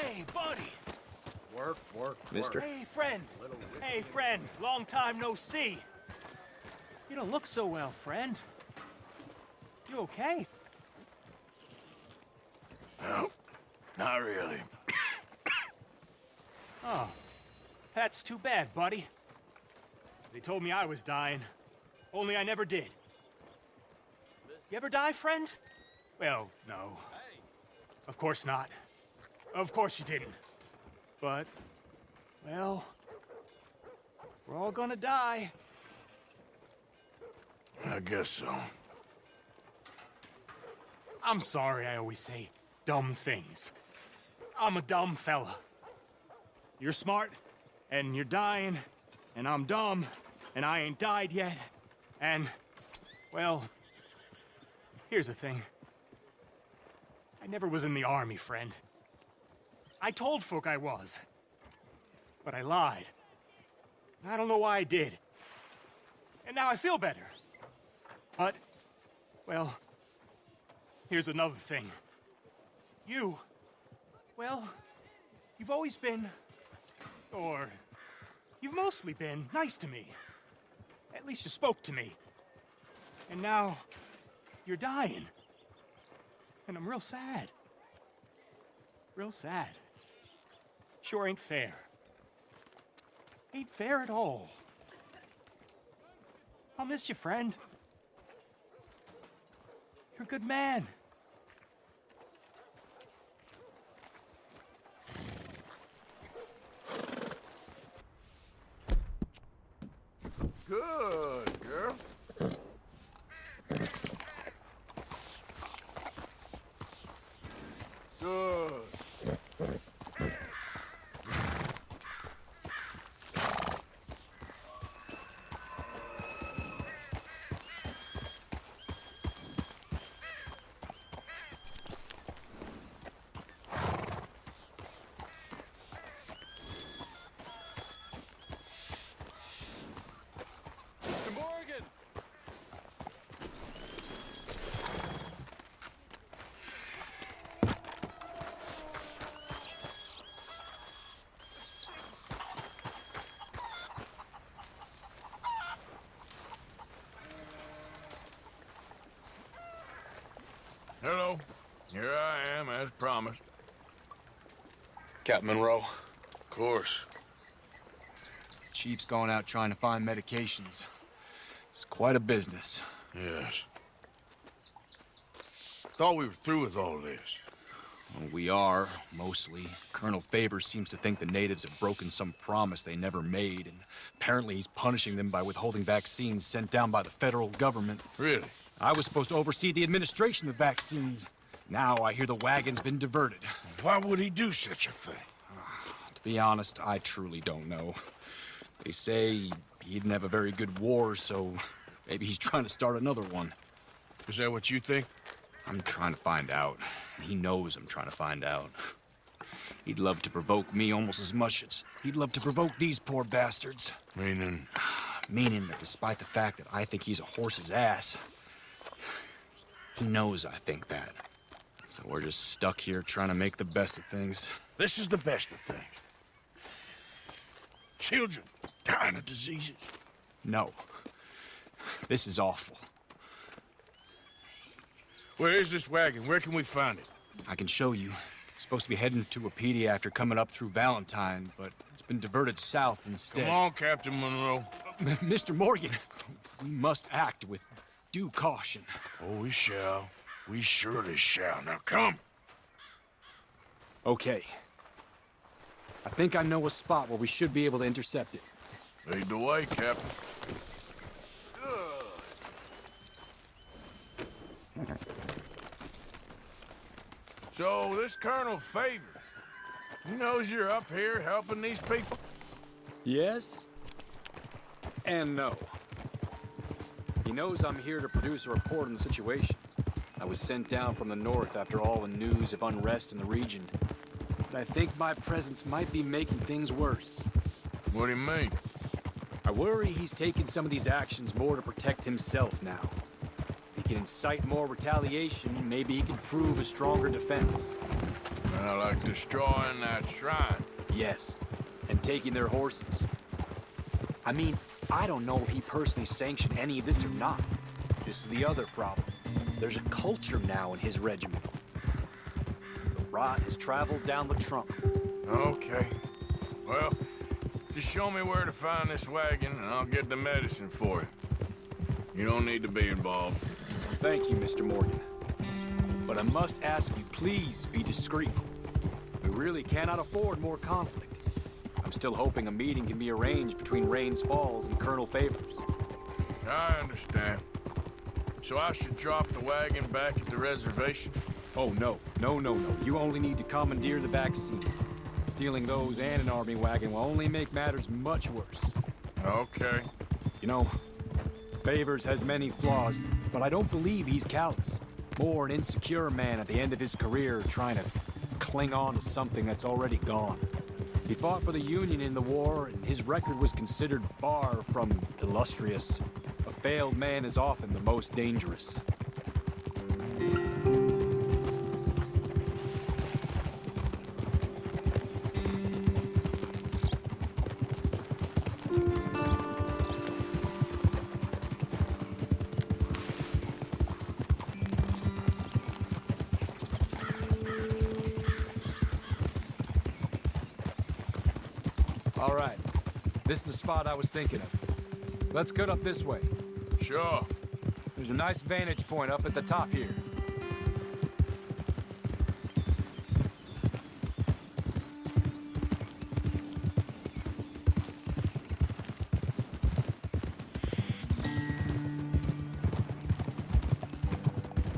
Hey, buddy. Work. Mister? Hey, friend. Hey, friend. Long time no see. You don't look so well, friend. You okay? No, not really. Oh, that's too bad, buddy. They told me I was dying, only I never did. You ever die, friend? Well, no. Of course not. Of course you didn't. But, well, we're all gonna die. I guess so. I'm sorry I always say dumb things. I'm a dumb fella. You're smart, and you're dying, and I'm dumb, and I ain't died yet, and, well, here's the thing. I never was in the army, friend. I told folk I was, but I lied. I don't know why I did. And now I feel better. But, well, here's another thing. You, well, you've always been, or you've mostly been nice to me. At least you spoke to me. And now, you're dying. And I'm real sad. Real sad. Sure ain't fair. Ain't fair at all. I'll miss you, friend. You're a good man. Good, girl. Good. Morgan! Hello. Here I am, as promised. Captain Monroe. Of course. Chief's going out trying to find medications. It's quite a business. Yes. Thought we were through with all this. Well, we are, mostly. Colonel Favors seems to think the natives have broken some promise they never made, and apparently he's punishing them by withholding vaccines sent down by the federal government. Really? I was supposed to oversee the administration of the vaccines. Now I hear the wagon's been diverted. Why would he do such a thing? To be honest, I truly don't know. They say he didn't have a very good war, so maybe he's trying to start another one. Is that what you think? I'm trying to find out. He knows I'm trying to find out. He'd love to provoke me almost as much as he'd love to provoke these poor bastards. Meaning? Meaning that despite the fact that I think he's a horse's ass, he knows I think that. So we're just stuck here trying to make the best of things. This is the best of things. Children dying of diseases. No. This is awful. Where is this wagon? Where can we find it? I can show you. Supposed to be heading to Wapiti after coming up through Valentine, but it's been diverted south instead. Come on, Captain Monroe. Mr. Morgan, we must act with due caution. Oh, we shall. We surely shall. Now come. Okay. I think I know a spot where we should be able to intercept it. Lead the way, Captain. So, this Colonel Favors, he knows you're up here helping these people? Yes and no. He knows I'm here to produce a report on the situation. I was sent down from the north after all the news of unrest in the region. But I think my presence might be making things worse. What do you mean? I worry he's taking some of these actions more to protect himself now. If he can incite more retaliation, maybe he can prove a stronger defense. Like destroying that shrine. Yes, and taking their horses. I mean, I don't know if he personally sanctioned any of this or not. This is the other problem. There's a culture now in his regiment. The rot has traveled down the trunk. Okay. Well, just show me where to find this wagon, and I'll get the medicine for you. You don't need to be involved. Thank you, Mr. Morgan. But I must ask you, please be discreet. We really cannot afford more conflict. I'm still hoping a meeting can be arranged between Rains Falls and Colonel Favors. I understand. So I should drop the wagon back at the reservation? Oh, no. No. You only need to commandeer the back seat. Stealing those and an army wagon will only make matters much worse. Okay. You know, Favors has many flaws, but I don't believe he's callous. More an insecure man at the end of his career trying to cling on to something that's already gone. He fought for the Union in the war, and his record was considered far from illustrious. A failed man is often the most dangerous. All right. This is the spot I was thinking of. Let's get up this way. Sure. There's a nice vantage point up at the top here.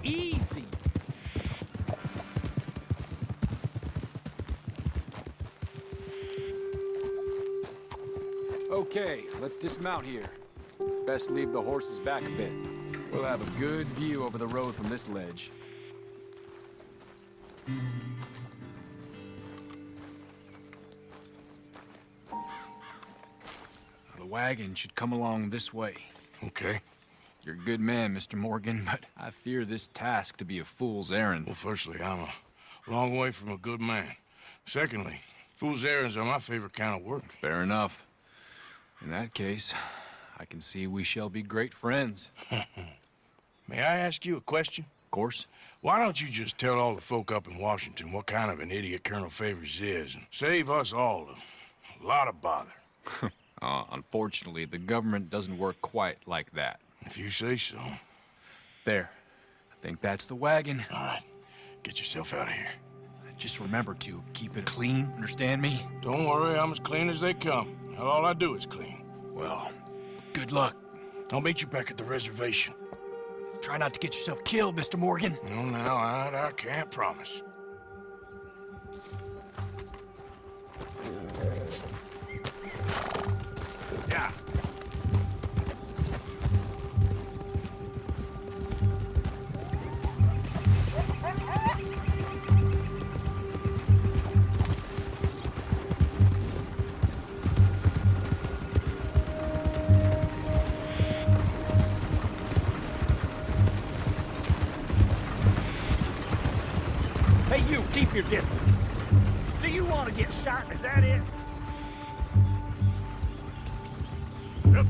Easy. Okay, let's dismount here. Best leave the horses back a bit. We'll have a good view over the road from this ledge. The wagon should come along this way. Okay. You're a good man, Mr. Morgan, but I fear this task to be a fool's errand. Well, firstly, I'm a long way from a good man. Secondly, fool's errands are my favorite kind of work. Fair enough. In that case, I can see we shall be great friends. May I ask you a question? Of course. Why don't you just tell all the folk up in Washington what kind of an idiot Colonel Favors is and save us all a lot of bother? Unfortunately, the government doesn't work quite like that. If you say so. There. I think that's the wagon. All right. Get yourself out of here. Just remember to keep it clean, understand me? Don't worry, I'm as clean as they come. All I do is clean. Well, good luck. I'll meet you back at the reservation. Try not to get yourself killed, Mr. Morgan. No, now, I can't promise. Yeah. Hey, you, keep your distance. Do you want to get shot? Is that it? Yep.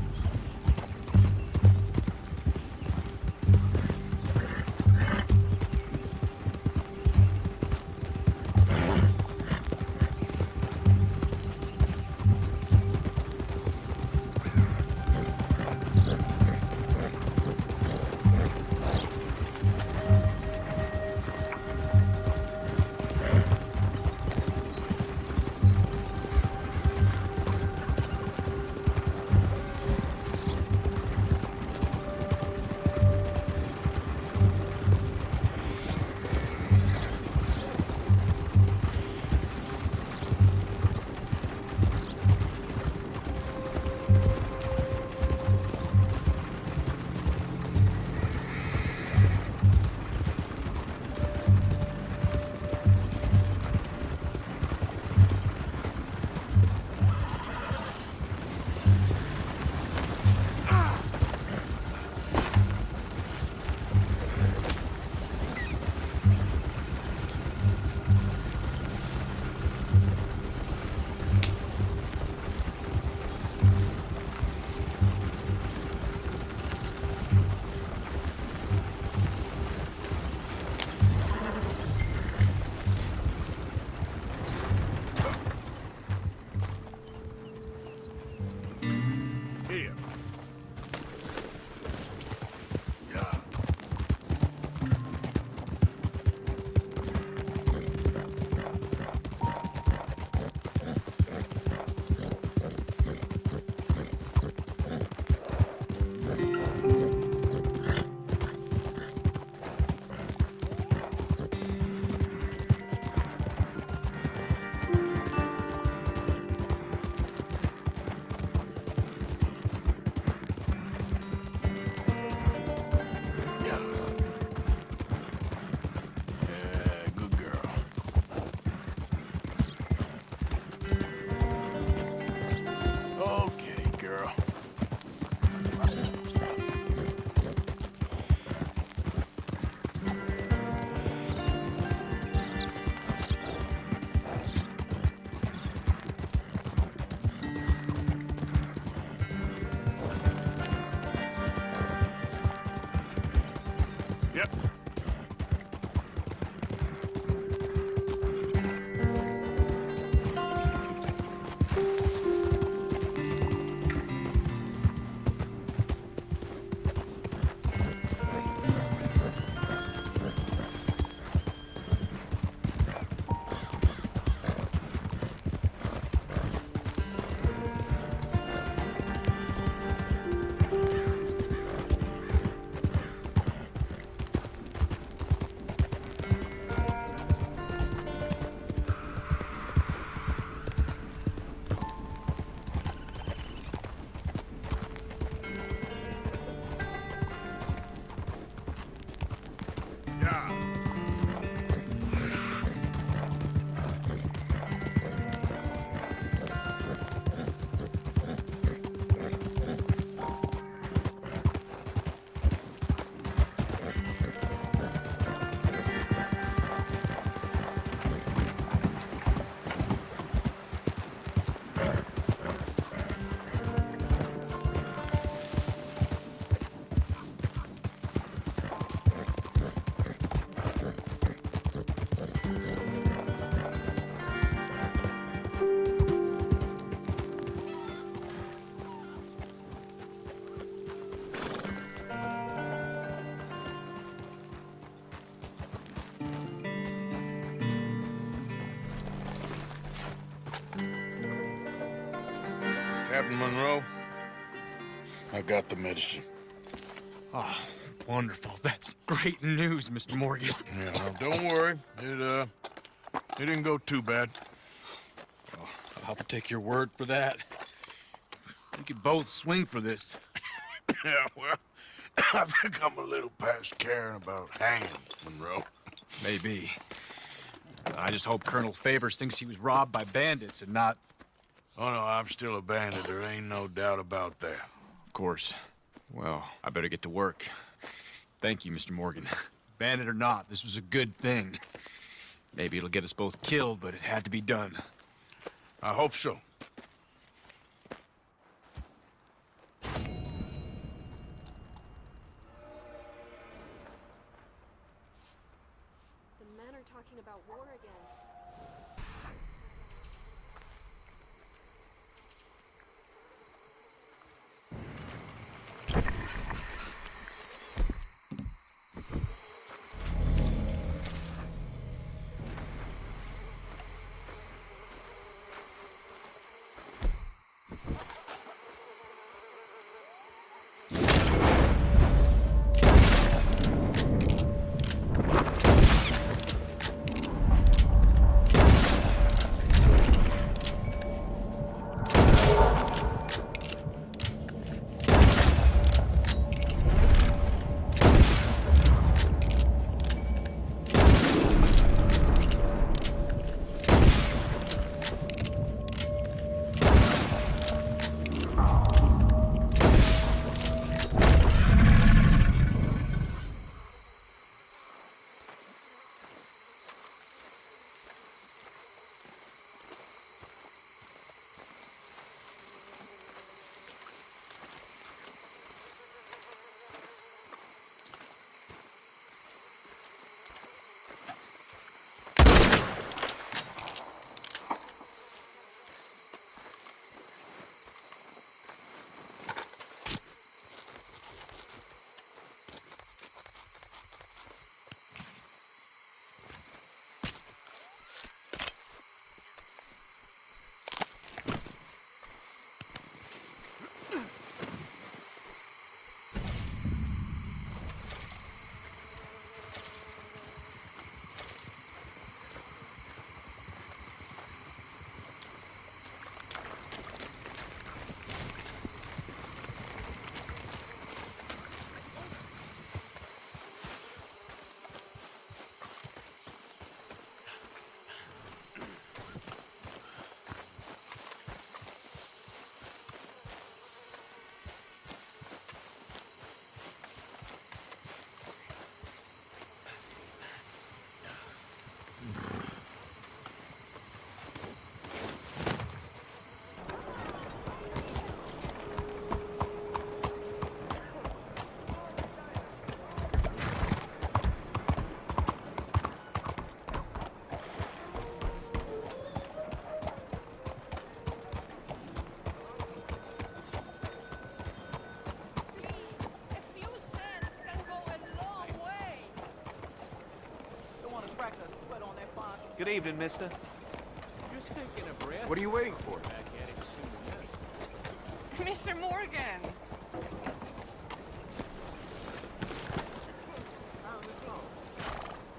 Captain Monroe. I got the medicine. Oh, wonderful. That's great news, Mr. Morgan. Yeah, well, don't worry. It didn't go too bad. Oh, I'll have to take your word for that. We could both swing for this. Yeah, well, I think I'm a little past caring about hanging, Monroe. Maybe. I just hope Colonel Favors thinks he was robbed by bandits and not... Oh, no, I'm still a bandit. There ain't no doubt about that. Of course. Well, I better get to work. Thank you, Mr. Morgan. Bandit or not, this was a good thing. Maybe it'll get us both killed, but it had to be done. I hope so. The men are talking about war again. Good evening, mister. Just taking a breath. What are you waiting for? Back at it soon enough. Mr. Morgan!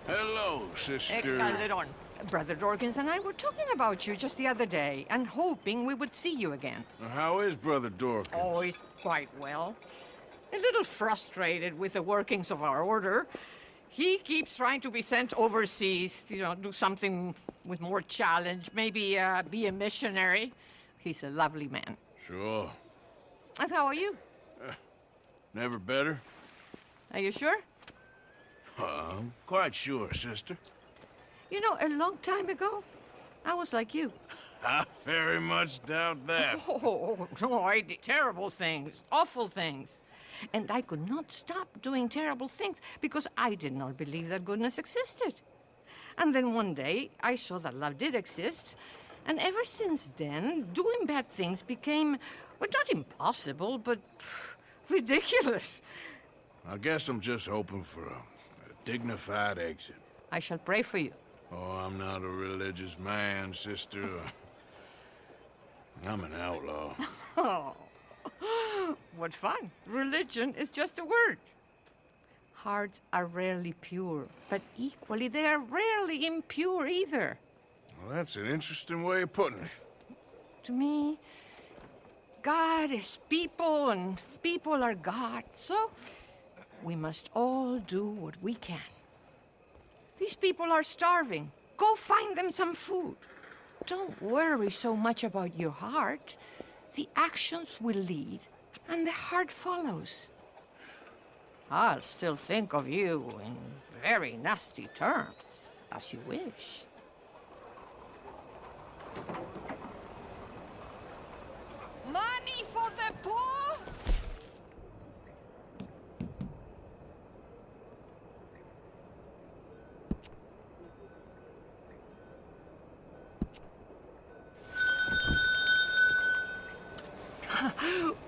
Hello, sister. Calderon. Brother Dorkins and I were talking about you just the other day and hoping we would see you again. How is Brother Dorkins? Oh, he's quite well. A little frustrated with the workings of our order. He keeps trying to be sent overseas, do something with more challenge, maybe be a missionary. He's a lovely man. Sure. And how are you? Never better? Are you sure? I'm quite sure, sister. You know, a long time ago, I was like you. I very much doubt that. Oh, no, I did terrible things, awful things. And I could not stop doing terrible things because I did not believe that goodness existed. And then one day, I saw that love did exist. And ever since then, doing bad things became, well, not impossible, but ridiculous. I guess I'm just hoping for a dignified exit. I shall pray for you. Oh, I'm not a religious man, sister. I'm an outlaw. Oh, what fun. Religion is just a word. Hearts are rarely pure, but equally they are rarely impure either. Well, that's an interesting way of putting it. To me, God is people and people are God, so we must all do what we can. These people are starving. Go find them some food. Don't worry so much about your heart. The actions will lead, and the heart follows. I'll still think of you in very nasty terms, as you wish. Money for the poor?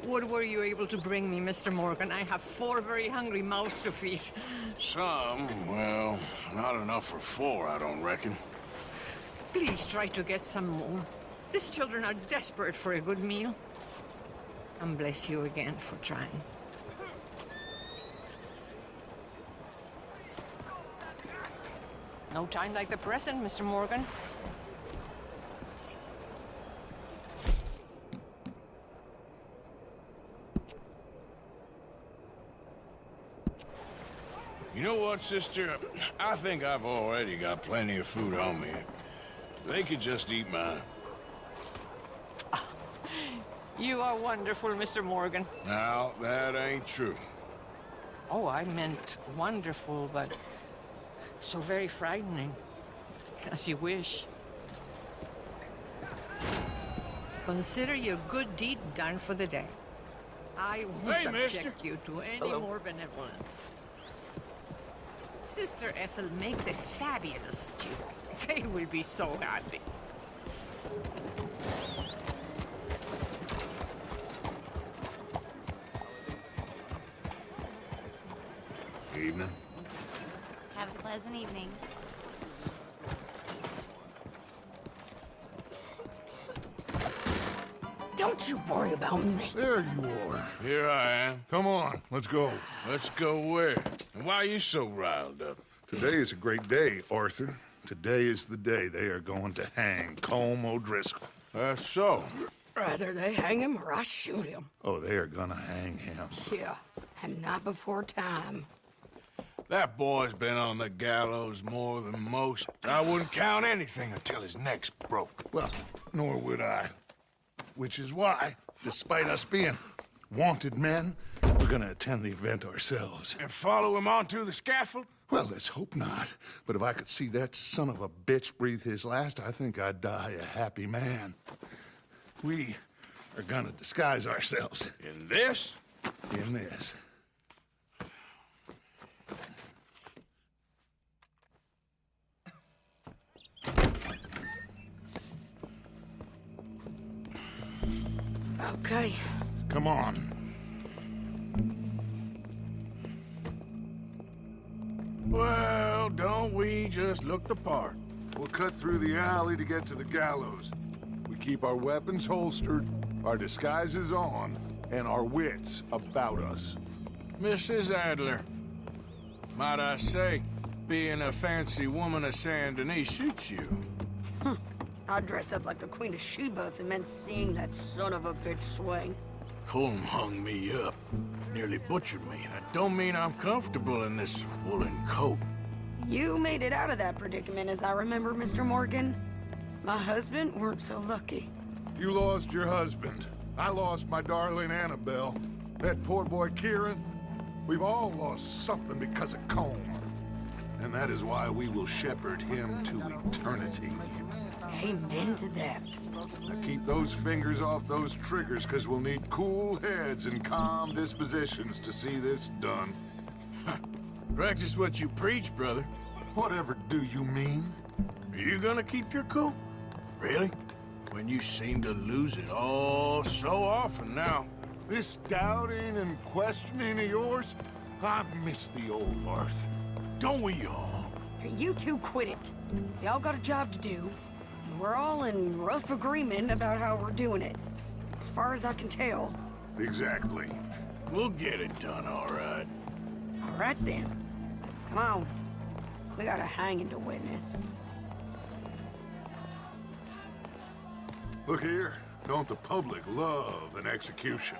What were you able to bring me, Mr. Morgan? I have 4 very hungry mouths to feed. Some, well, not enough for 4, I don't reckon. Please try to get some more. These children are desperate for a good meal. And bless you again for trying. No time like the present, Mr. Morgan. You know what, sister? I think I've already got plenty of food on me. They could just eat mine. You are wonderful, Mr. Morgan. Now, that ain't true. Oh, I meant wonderful, but so very frightening. As you wish. Consider your good deed done for the day. I won't Hey, subject mister. you to any more benevolence. Sister Ethel makes a fabulous stew. They will be so happy. Evening. Have a pleasant evening. Don't you worry about me. There you are. Here I am. Come on, let's go. Let's go where? And why are you so riled up? Today is a great day, Arthur. Today is the day they are going to hang Colm O'Driscoll. That's so. Rather they hang him or I shoot him. Oh, they are gonna hang him. Yeah, and not before time. That boy's been on the gallows more than most. I wouldn't count anything until his neck's broke. Well, nor would I. Which is why, despite us being wanted men, we're gonna attend the event ourselves. And follow him onto the scaffold? Well, let's hope not. But if I could see that son of a bitch breathe his last, I think I'd die a happy man. We are gonna disguise ourselves In this? in this. Okay. Come on. Well, don't we just look the part? We'll cut through the alley to get to the gallows. We keep our weapons holstered, our disguises on, and our wits about us. Mrs. Adler, might I say, being a fancy woman of Saint Denis suits you. I'd dress up like the Queen of Sheba if it meant seeing that son of a bitch swing. Colm hung me up, nearly butchered me. That don't mean I'm comfortable in this woolen coat. You made it out of that predicament, as I remember, Mr. Morgan. My husband weren't so lucky. You lost your husband. I lost my darling Annabelle. That poor boy Kieran. We've all lost something because of Colm. And that is why we will shepherd him to eternity. Amen to that. Now keep those fingers off those triggers, because we'll need cool heads and calm dispositions to see this done. Practice what you preach, brother. Whatever do you mean? Are you gonna keep your cool? Really? When you seem to lose it all so often now. This doubting and questioning of yours, I miss the old Arthur. Don't we all? You two quit it. Y'all got a job to do, and we're all in rough agreement about how we're doing it. as far as I can tell. Exactly. We'll get it done, all right. All right, then. Come on. We got a hanging to witness. Look here. Don't the public love an execution?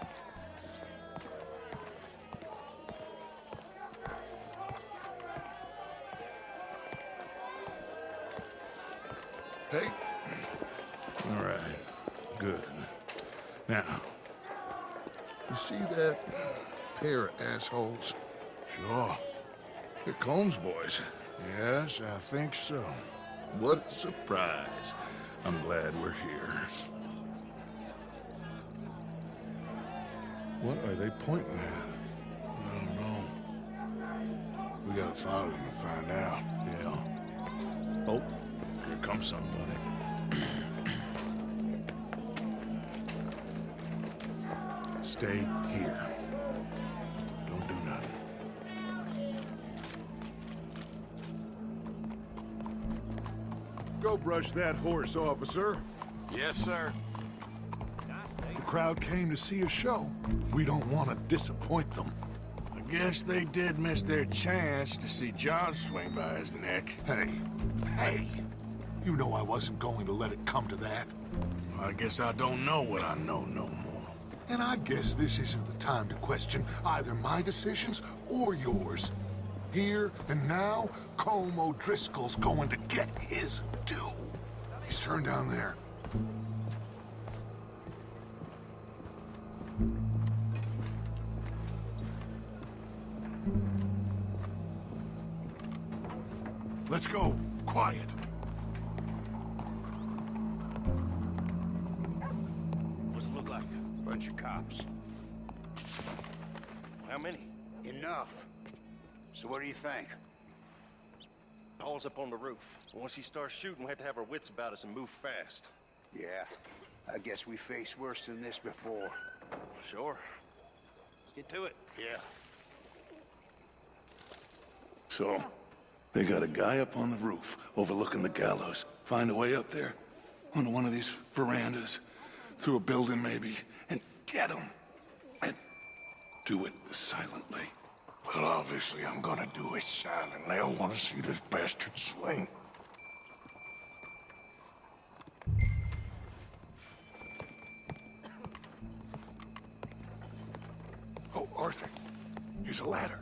Hey. All right. Good. Now, you see that pair of assholes? Sure. They're Combs boys. Yes, I think so. What a surprise. I'm glad we're here. What are they pointing at? I don't know. We gotta follow them and find out. Yeah. Oh, here comes somebody. Stay here. Don't do nothing. Go brush that horse, officer. Yes, sir. The crowd came to see a show. We don't want to disappoint them. I guess they did miss their chance to see John swing by his neck. Hey, you know I wasn't going to let it come to that. I guess I don't know what I know no more. And I guess this isn't the time to question either my decisions or yours. Here and now, Colm O'Driscoll's going to get his due. He's turned down there. Let's go. Quiet. What's it look like? Bunch of cops. How many? Enough. So what do you think? Paul's up on the roof. Once he starts shooting, we have to have our wits about us and move fast. Yeah, I guess we faced worse than this before. Sure. Let's get to it. Yeah. So, they got a guy up on the roof overlooking the gallows. Find a way up there, onto one of these verandas, through a building maybe, and get him. And do it silently. Well, obviously I'm gonna do it silently. I want to see this bastard swing. Oh, Arthur, here's a ladder.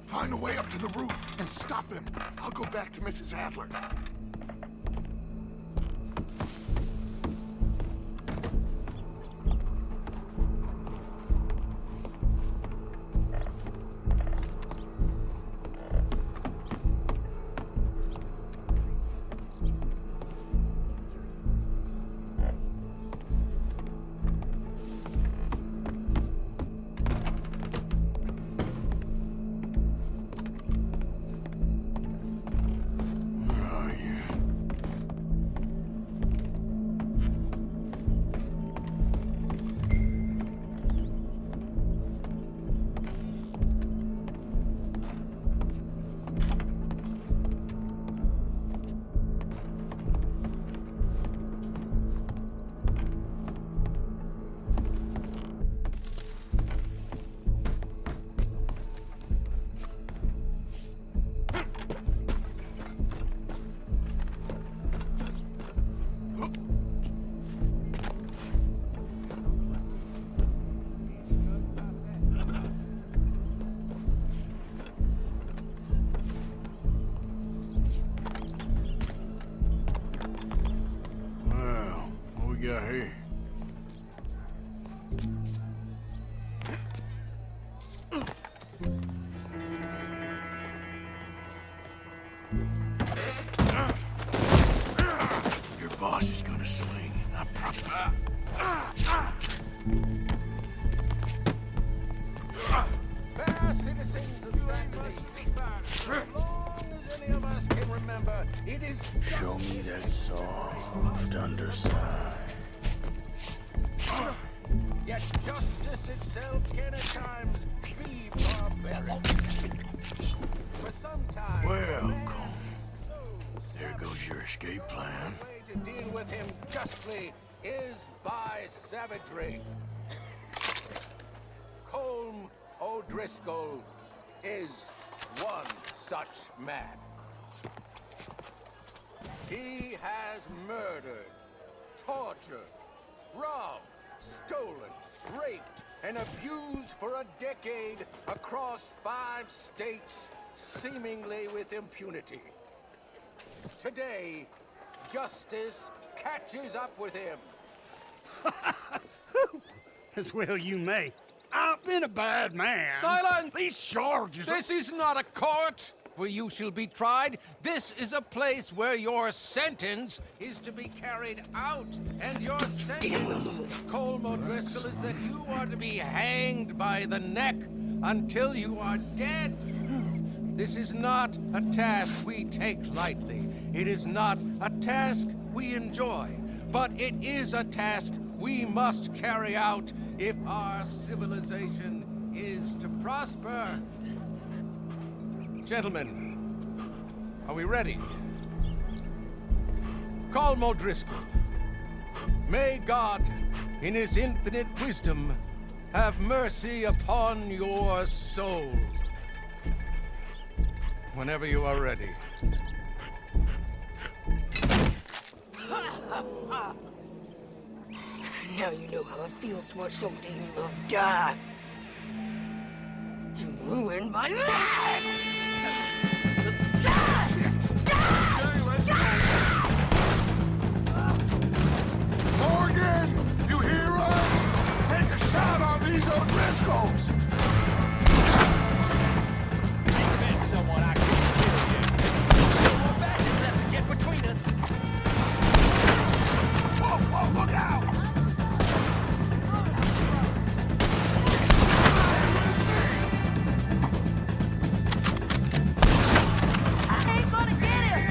Find a way up to the roof and stop him. I'll go back to Mrs. Adler. got here? Your boss is gonna swing. I promise. Fair citizens of Saturday, as long as any of us can remember, it is Show me that soft underside. Yet justice itself can at times be barbaric. For some time, Well, Colm, there escape plan. The way to deal with him justly is by savagery. Colm O'Driscoll is one such man. He has murdered, tortured, robbed, stolen, raped, and abused for a decade across 5 states, seemingly with impunity. Today, justice catches up with him. As well you may. I've been a bad man. Silence! These charges This is not a court where you shall be tried. This is a place where your sentence is to be carried out. And your sentence, Colm O'Driscoll, is that you are to be hanged by the neck until you are dead. This is not a task we take lightly. It is not a task we enjoy. But it is a task we must carry out if our civilization is to prosper. Gentlemen, are we ready? Colm O'Driscoll, may God, in his infinite wisdom, have mercy upon your soul. Whenever you are ready. Now you know how it feels to watch somebody you love die. You ruined my life! Morgan, you hear us? Take a shot on these O'Driscolls! You met someone I couldn't kill you. No more badges left to get between us. Whoa, whoa, look out! I ain't gonna get him!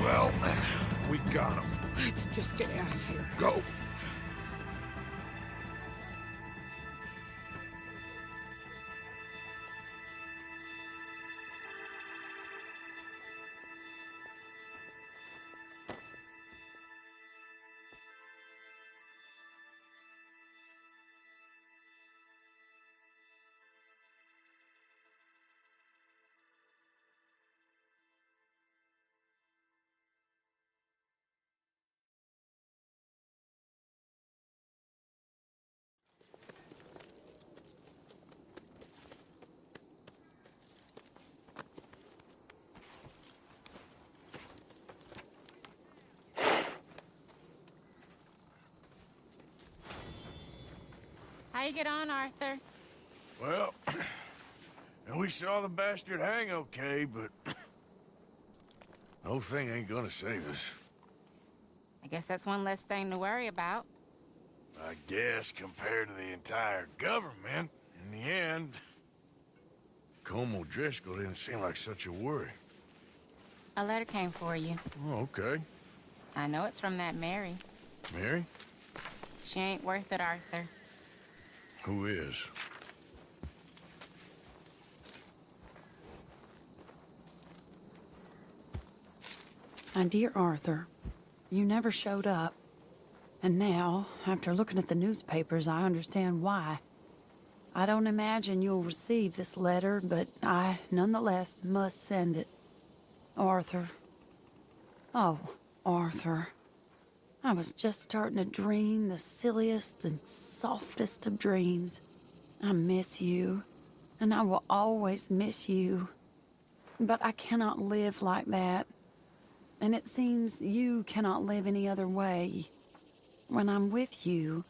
Well, we got him. Let's just get out of here. Go. How you get on, Arthur? Well, we saw the bastard hang okay, but the whole thing ain't gonna save us. I guess that's one less thing to worry about. I guess compared to the entire government, in the end, Colm O'Driscoll didn't seem like such a worry. A letter came for you. Oh, okay. I know it's from that Mary. Mary? She ain't worth it, Arthur. Who is? My dear Arthur, you never showed up. And now, after looking at the newspapers, I understand why. I don't imagine you'll receive this letter, but I nonetheless must send it. Arthur. Oh, Arthur. I was just starting to dream the silliest and softest of dreams. I miss you, and I will always miss you. But I cannot live like that. And it seems you cannot live any other way. When I'm with you,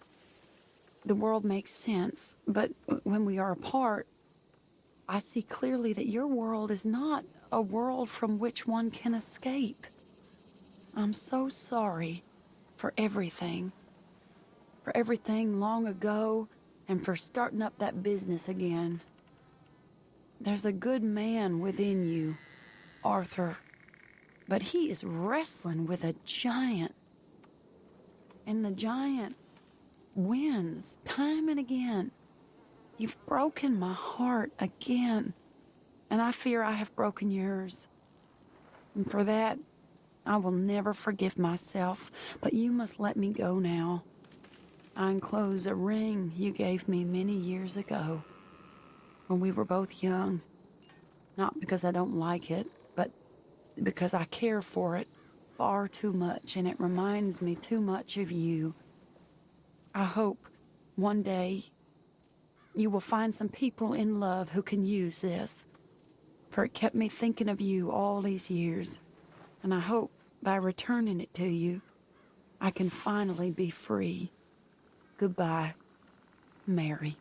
the world makes sense. But when we are apart, I see clearly that your world is not a world from which one can escape. I'm so sorry for everything. For everything long ago, and for starting up that business again. There's a good man within you, Arthur, but he is wrestling with a giant. And the giant wins time and again. You've broken my heart again, and I fear I have broken yours. And for that, I will never forgive myself, but you must let me go now. I enclose a ring you gave me many years ago, when we were both young. Not because I don't like it, but because I care for it far too much, and it reminds me too much of you. I hope one day you will find some people in love who can use this, for it kept me thinking of you all these years, and I hope by returning it to you, I can finally be free. Goodbye, Mary.